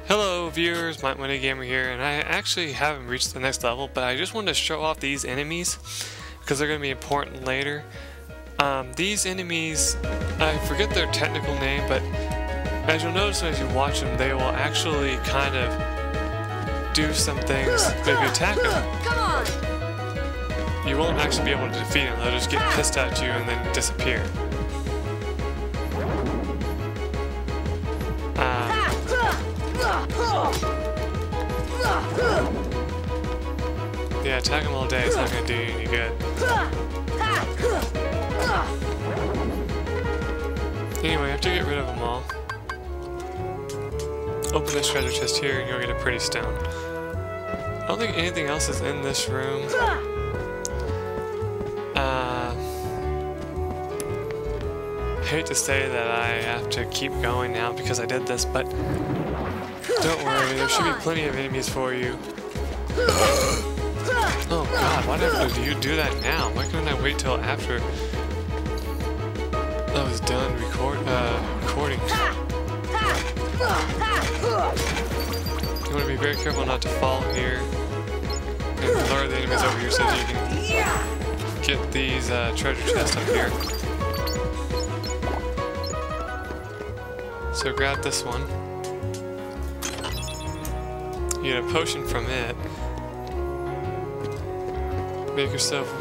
Hello viewers, MikeMoneyGMR here, and I actually haven't reached the next level, but I just wanted to show off these enemies because they're going to be important later. These enemies, I forget their technical name, but as you'll notice as you watch them, they will actually kind of do some things. If you attack them, you won't actually be able to defeat them. They'll just get pissed at you and then disappear. Yeah, attack them all day, it's not going to do you any good. Anyway, after you get rid of them all, open this treasure chest here and you'll get a pretty stone. I don't think anything else is in this room. I hate to say that I have to keep going now because I did this, but don't worry, there should be plenty of enemies for you. Oh god, why did you do that now? Why couldn't I wait till after I was done recording? You want to be very careful not to fall here and lure the enemies over here so that you can get these treasure chests up here. So grab this one. You get a potion from it. Make yourself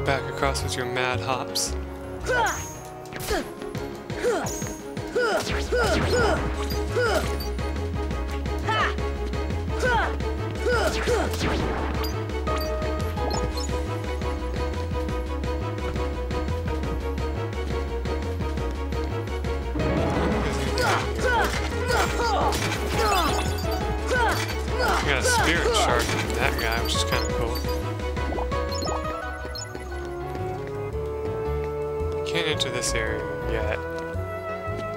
back across with your mad hops. You got a spirit shark from that guy, which is kind of cool. Can't enter this area yet.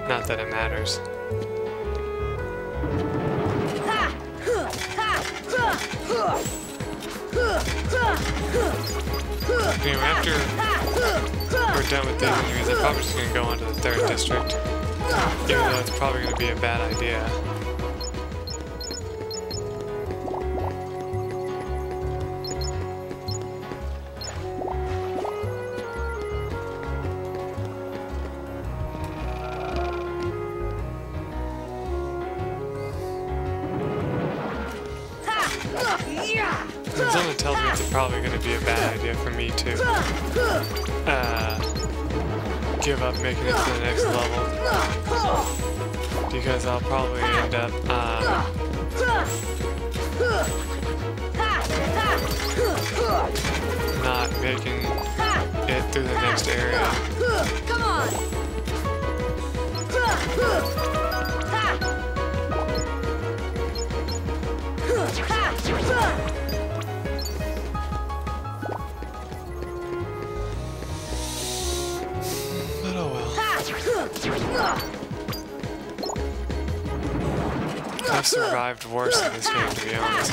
Not that it matters. Anyway, after we're done with these enemies, I'm probably just going to go on to the 3rd district. Even though it's probably going to be a bad idea. Someone tells me it's probably going to be a bad idea for me to give up making it to the next level, because I'll probably end up not making it through the next area. Come on. But oh well. I've survived worse in this game, to be honest.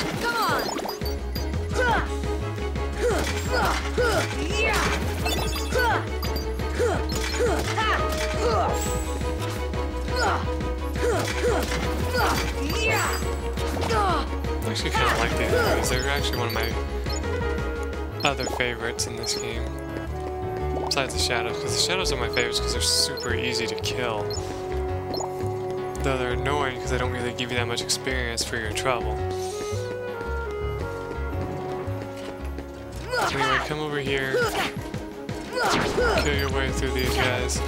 I actually kind of like these enemies. They're actually one of my other favorites in this game. Besides the shadows, because the shadows are my favorites because they're super easy to kill. Though they're annoying because they don't really give you that much experience for your trouble. Anyway, come over here. Kill your way through these guys.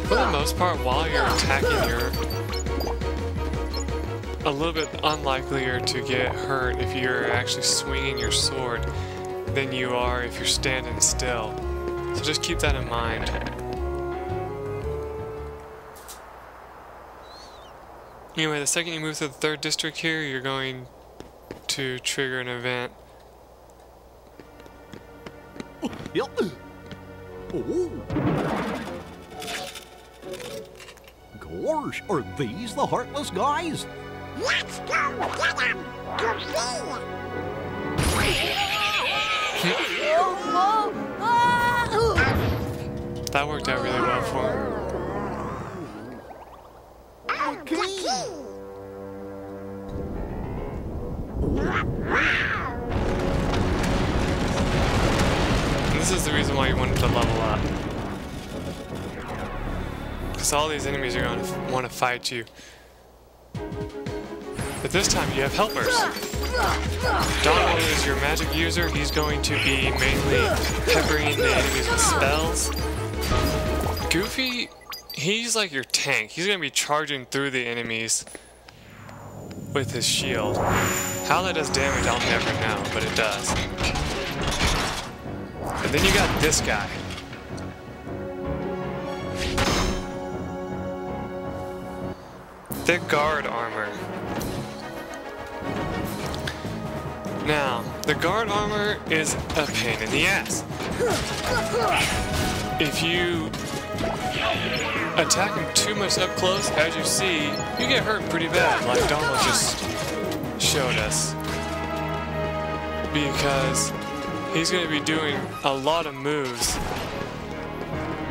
For the most part, while you're attacking, you're a little bit unlikelier to get hurt if you're actually swinging your sword than you are if you're standing still. So just keep that in mind. Anyway, the second you move to the 3rd district here, you're going to trigger an event. Yep. Oh. Gosh, are these the Heartless guys? Let's go get them! To see! That worked out really well for him. Oh, the key! And this is the reason why you wanted to level up. Because all these enemies are going to want to fight you. But this time you have helpers. Donald is your magic user. He's going to be mainly peppering the enemies with spells. Goofy, he's like your tank. He's going to be charging through the enemies with his shield. How that does damage, I'll never know, but it does. And then you got this guy. Thick guard armor. Now, the guard armor is a pain in the ass. If you attack him too much up close, as you see, you get hurt pretty bad, like Donald just showed us. Because he's going to be doing a lot of moves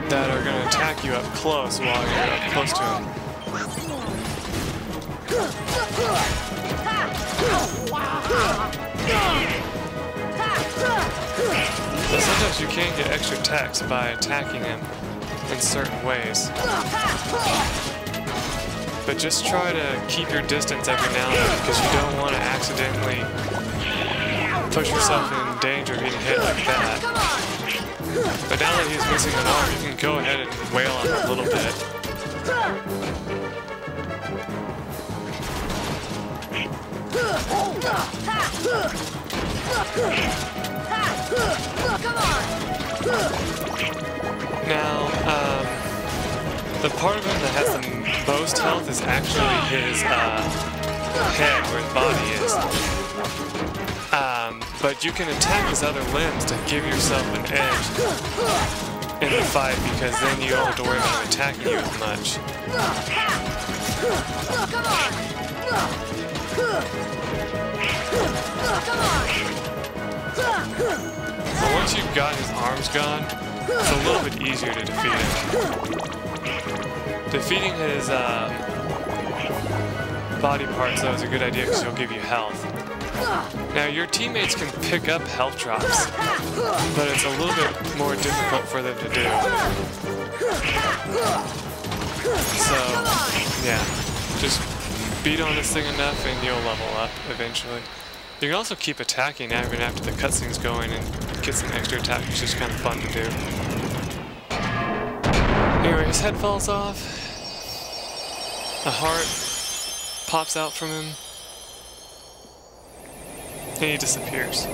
that are going to attack you up close while you're up close to him. But sometimes you can get extra attacks by attacking him in certain ways. But just try to keep your distance every now and then because you don't want to accidentally push yourself in danger getting hit like that. But now that he's missing an arm, you can go ahead and wail on him a little bit. Now, the part of him that has the most health is actually his head, where his body is. But you can attack his other limbs to give yourself an edge in the fight, because then you don't have to worry about him attacking you as much. But once you've got his arms gone, it's a little bit easier to defeat him. Defeating his body parts, though, is a good idea because he'll give you health. Now, your teammates can pick up health drops, but it's a little bit more difficult for them to do. So, yeah, just beat on this thing enough and you'll level up eventually. You can also keep attacking even after the cutscene's going and get some extra attacks, which is kind of fun to do. Anyway, his head falls off. A heart pops out from him. And he disappears.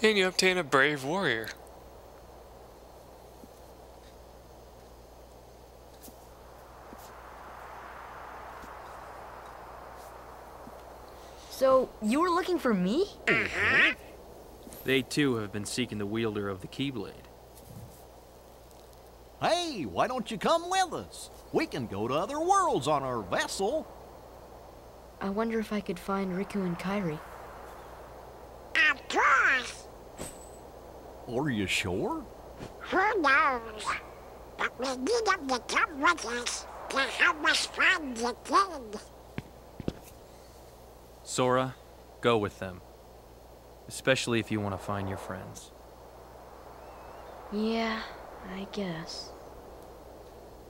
And you obtain a brave warrior. So, you were looking for me? They too have been seeking the wielder of the Keyblade. Hey, why don't you come with us? We can go to other worlds on our vessel. I wonder if I could find Riku and Kairi. Of course. Are you sure? Who knows? But we need them to come with us to help us find the kid. Sora, go with them. Especially if you want to find your friends. Yeah, I guess.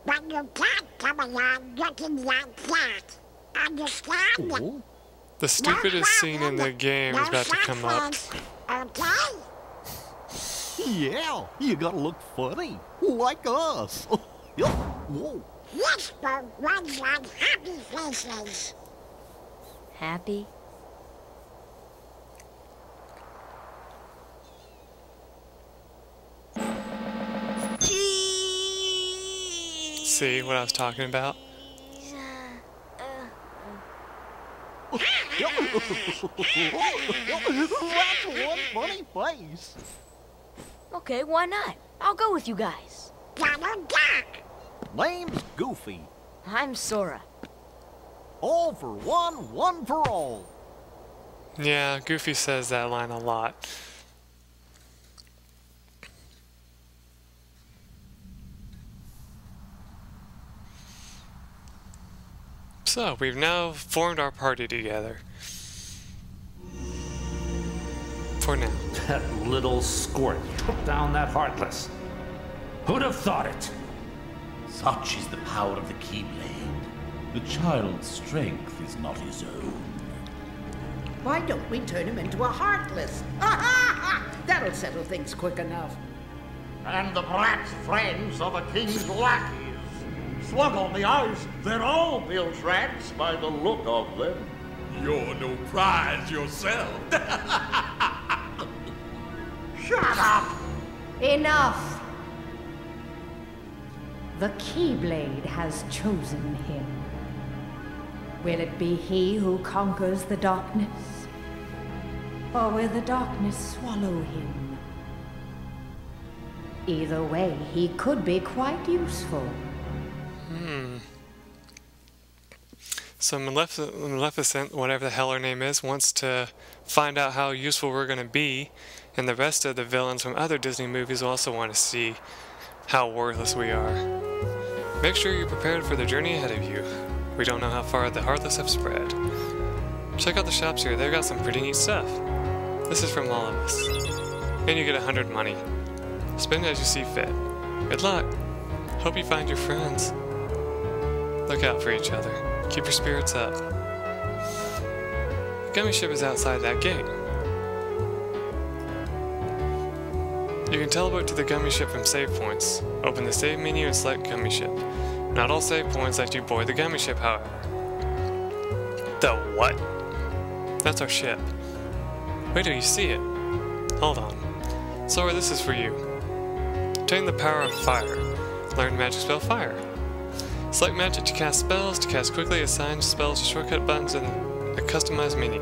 But you can't come along looking like that. Understand? Oh, The stupidest scene in the game is about to come up. Okay? yeah, you gotta look funny, like us. Yup. Whoa. This boat runs on happy faces. Happy? See what I was talking about? That's one funny face. Okay, why not? I'll go with you guys. Donald Duck. Name's Goofy. I'm Sora. All for one, one for all. Yeah, Goofy says that line a lot. So, we've now formed our party together. For now. That little squirt took down that heartless. Who'd have thought it? Such is the power of the Keyblade. The child's strength is not his own. Why don't we turn him into a heartless? That'll settle things quick enough. And the brat's friends are the king's lackeys. Slug on the eyes, they're all bilge rats by the look of them. You're no prize yourself. Shut up! Enough! The Keyblade has chosen him. Will it be he who conquers the darkness? Or will the darkness swallow him? Either way, he could be quite useful. So Maleficent, whatever the hell her name is, wants to find out how useful we're going to be, and the rest of the villains from other Disney movies also want to see how worthless we are. Make sure you're prepared for the journey ahead of you. We don't know how far the Heartless have spread. Check out the shops here, they've got some pretty neat stuff. This is from all of us. And you get 100 money. Spend it as you see fit. Good luck. Hope you find your friends. Look out for each other. Keep your spirits up. The gummy ship is outside that gate. You can teleport to the gummy ship from save points. Open the save menu and select gummy ship. Not all save points let you board the gummy ship, however. The what? That's our ship. Wait till you see it. Hold on. Sora, this is for you. Obtain the power of fire. Learn magic spell fire. Select magic to cast spells. To cast quickly, assign spells to shortcut buttons in a customized menu.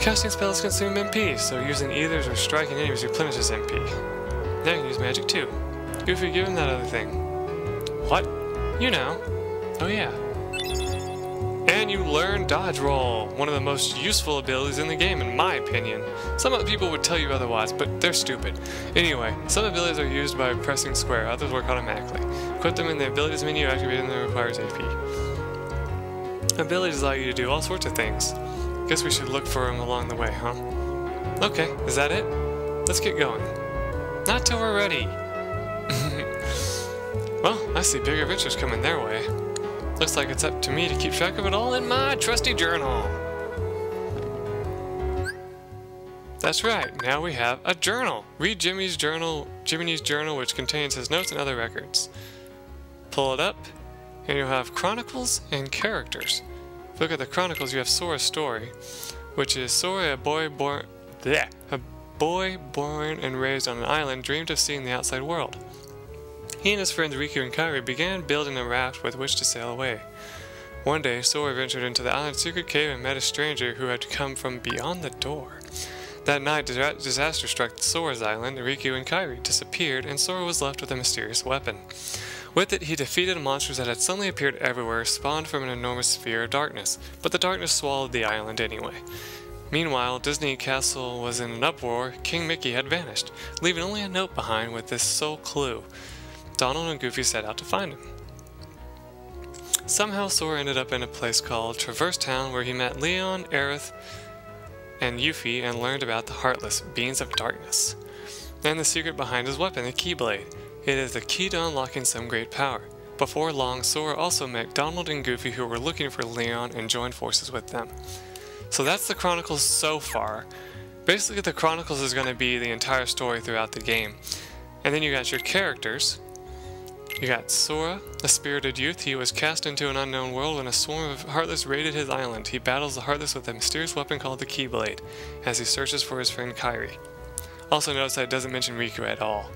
Casting spells consume MP, so using ethers or striking enemies replenishes MP. Now you can use magic too. Goofy, give him that other thing. What? You know. Oh yeah. And you learn Dodge Roll, one of the most useful abilities in the game in my opinion. Some other people would tell you otherwise, but they're stupid. Anyway, some abilities are used by pressing square, others work automatically. Equip them in the abilities menu, activating them requires AP. Abilities allow you to do all sorts of things. Guess we should look for them along the way, huh? Okay, is that it? Let's get going. Not till we're ready. Well, I see big adventures coming their way. Looks like it's up to me to keep track of it all in my trusty journal. That's right, now we have a journal. Read Jimmy's journal, which contains his notes and other records. Pull it up, and you'll have chronicles and characters. If you look at the chronicles, you have Sora's story, which is Sora, a boy born and raised on an island, dreamed of seeing the outside world. He and his friends Riku and Kairi began building a raft with which to sail away. One day, Sora ventured into the island's secret cave and met a stranger who had come from beyond the door. That night, disaster struck Sora's island, Riku and Kairi disappeared, and Sora was left with a mysterious weapon. With it, he defeated monsters that had suddenly appeared everywhere, spawned from an enormous sphere of darkness, but the darkness swallowed the island anyway. Meanwhile, Disney Castle was in an uproar. King Mickey had vanished, leaving only a note behind with this sole clue. Donald and Goofy set out to find him. Somehow Sora ended up in a place called Traverse Town, where he met Leon, Aerith, and Yuffie and learned about the Heartless, Beings of Darkness, and the secret behind his weapon, the Keyblade. It is the key to unlocking some great power. Before long, Sora also met Donald and Goofy, who were looking for Leon, and joined forces with them. So that's the Chronicles so far. Basically, the Chronicles is going to be the entire story throughout the game. And then you got your characters. You got Sora, a spirited youth. He was cast into an unknown world when a swarm of Heartless raided his island. He battles the Heartless with a mysterious weapon called the Keyblade, as he searches for his friend Kairi. Also notice that it doesn't mention Riku at all.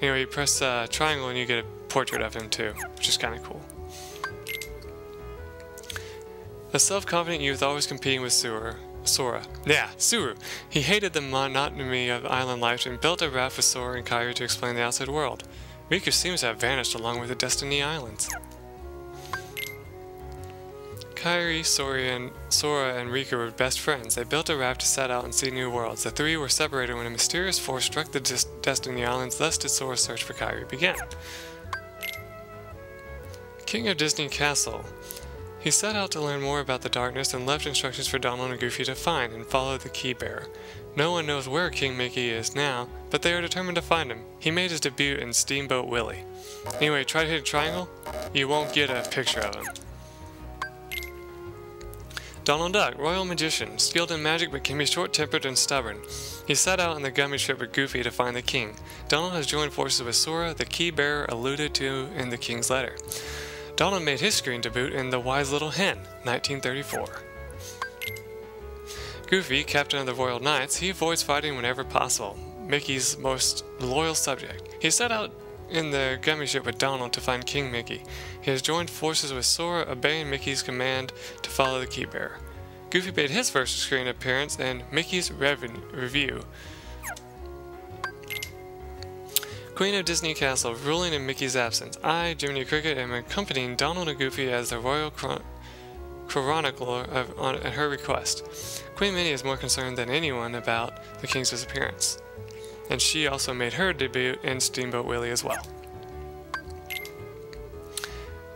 Anyway, you press triangle and you get a portrait of him too, which is kind of cool. A self-confident youth always competing with Sora. Suru. He hated the monotony of island life and built a raft with Sora and Kairi to explain the outside world. Riku seems to have vanished along with the Destiny Islands. Kairi, Sora, and Riku were best friends. They built a raft to set out and see new worlds. The three were separated when a mysterious force struck the Destiny Islands, thus did Sora's search for Kairi begin. King of Disney Castle. He set out to learn more about the darkness and left instructions for Donald and Goofy to find and follow the key bearer. No one knows where King Mickey is now, but they are determined to find him. He made his debut in Steamboat Willie. Anyway, try to hit a triangle, you won't get a picture of him. Donald Duck, Royal Magician, skilled in magic but can be short-tempered and stubborn. He set out on the gummy ship with Goofy to find the king. Donald has joined forces with Sora, the key bearer alluded to in the king's letter. Donald made his screen debut in The Wise Little Hen, 1934. Goofy, captain of the Royal Knights, he avoids fighting whenever possible. Mickey's most loyal subject. He set out in the gummy ship with Donald to find King Mickey. He has joined forces with Sora, obeying Mickey's command to follow the key bearer. Goofy made his first screen appearance in Mickey's Review. Queen of Disney Castle, ruling in Mickey's absence. I, Jiminy Cricket, am accompanying Donald and Goofy as the royal chronicler at her request. Queen Minnie is more concerned than anyone about the king's disappearance, and she also made her debut in Steamboat Willie as well.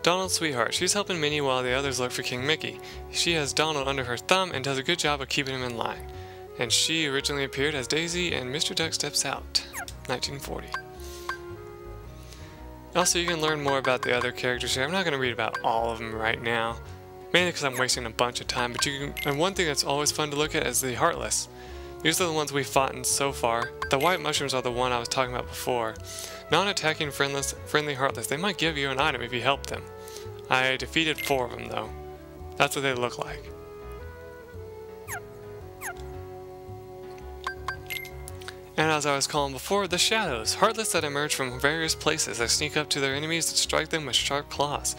Donald's sweetheart. She's helping Minnie while the others look for King Mickey. She has Donald under her thumb and does a good job of keeping him in line. And she originally appeared as Daisy in Mr. Duck Steps Out, 1940. Also, you can learn more about the other characters here. I'm not going to read about all of them right now, mainly because I'm wasting a bunch of time, but you can, and one thing that's always fun to look at is the Heartless. These are the ones we've fought in so far. The white mushrooms are the one I was talking about before. Non-attacking friendly Heartless. They might give you an item if you help them. I defeated 4 of them though. That's what they look like. And as I was calling before, the Shadows. Heartless that emerge from various places. They sneak up to their enemies and strike them with sharp claws.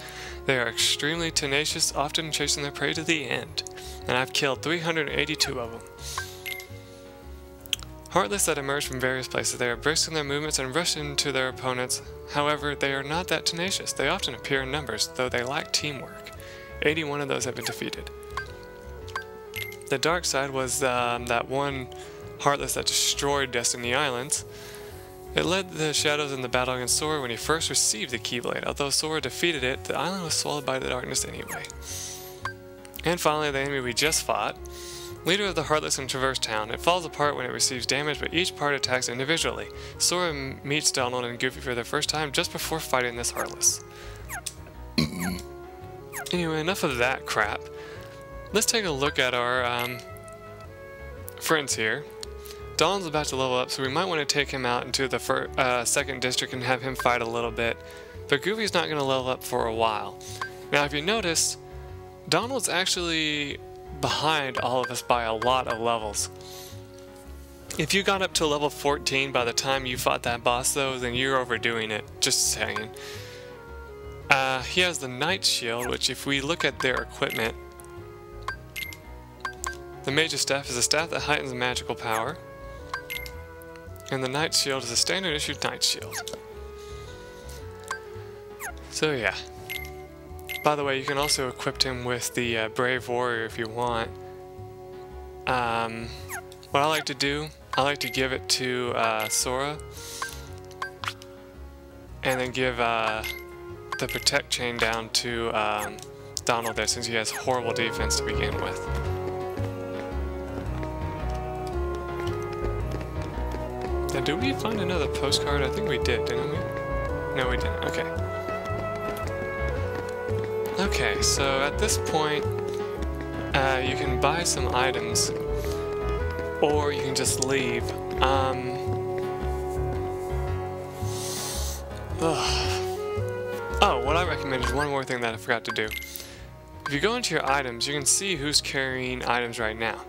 They are extremely tenacious, often chasing their prey to the end. And I've killed 382 of them. Heartless that emerge from various places. They are brisk in their movements and rush into their opponents. However, they are not that tenacious. They often appear in numbers, though they lack teamwork. 81 of those have been defeated. The dark side was that one Heartless that destroyed Destiny Islands. It led the Shadows in the battle against Sora when he first received the Keyblade. Although Sora defeated it, the island was swallowed by the darkness anyway. And finally, the enemy we just fought. Leader of the Heartless in Traverse Town. It falls apart when it receives damage, but each part attacks individually. Sora meets Donald and Goofy for the first time just before fighting this Heartless. Anyway, enough of that crap. Let's take a look at our friends here. Donald's about to level up, so we might want to take him out into the 2nd district and have him fight a little bit. But Goofy's not going to level up for a while. Now, if you notice, Donald's actually behind all of us by a lot of levels. If you got up to level 14 by the time you fought that boss though, then you're overdoing it, just saying. He has the Knight Shield, which if we look at their equipment, the Mage's Staff is a staff that heightens magical power, and the Knight Shield is a standard issue Knight Shield. So yeah. By the way, you can also equip him with the Brave Warrior if you want. What I like to do, I like to give it to Sora, and then give the Protect Chain down to Donald there, since he has horrible defense to begin with. Now, did we find another postcard? I think we did, didn't we? No, we didn't. Okay. Okay, so at this point, you can buy some items, or you can just leave. Oh, what I recommend is one more thing that I forgot to do. If you go into your items, you can see who's carrying items right now.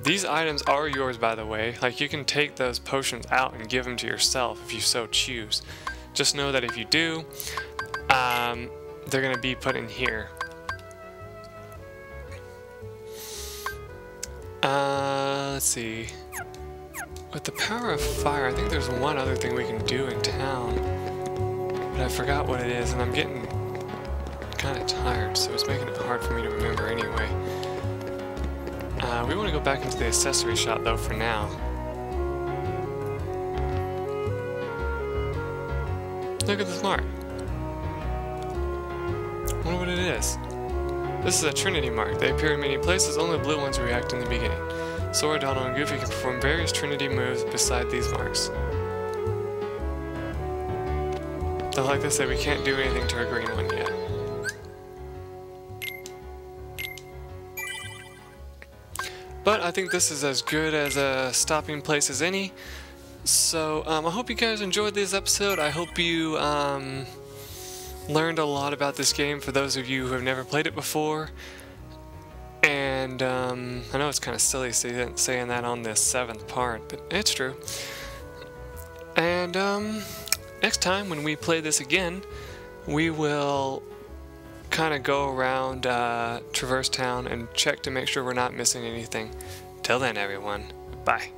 These items are yours, by the way. Like, you can take those potions out and give them to yourself if you so choose. Just know that if you do, they're going to be put in here. Let's see. With the power of fire, I think there's one other thing we can do in town. But I forgot what it is, and I'm getting kind of tired, so it's making it hard for me to remember anyway. We want to go back into the accessory shop, though, for now. Look at this mark. wonder what it is. This is a Trinity mark. They appear in many places, only blue ones react in the beginning. Sora, Donald, and Goofy can perform various Trinity moves beside these marks. Though like I said, we can't do anything to our green one yet. But I think this is as good as a stopping place as any. So I hope you guys enjoyed this episode. I hope you learned a lot about this game for those of you who have never played it before. And I know it's kind of silly saying that on this 7th part, but it's true. And next time when we play this again, we will kind of go around Traverse Town and check to make sure we're not missing anything. Till then, everyone, bye.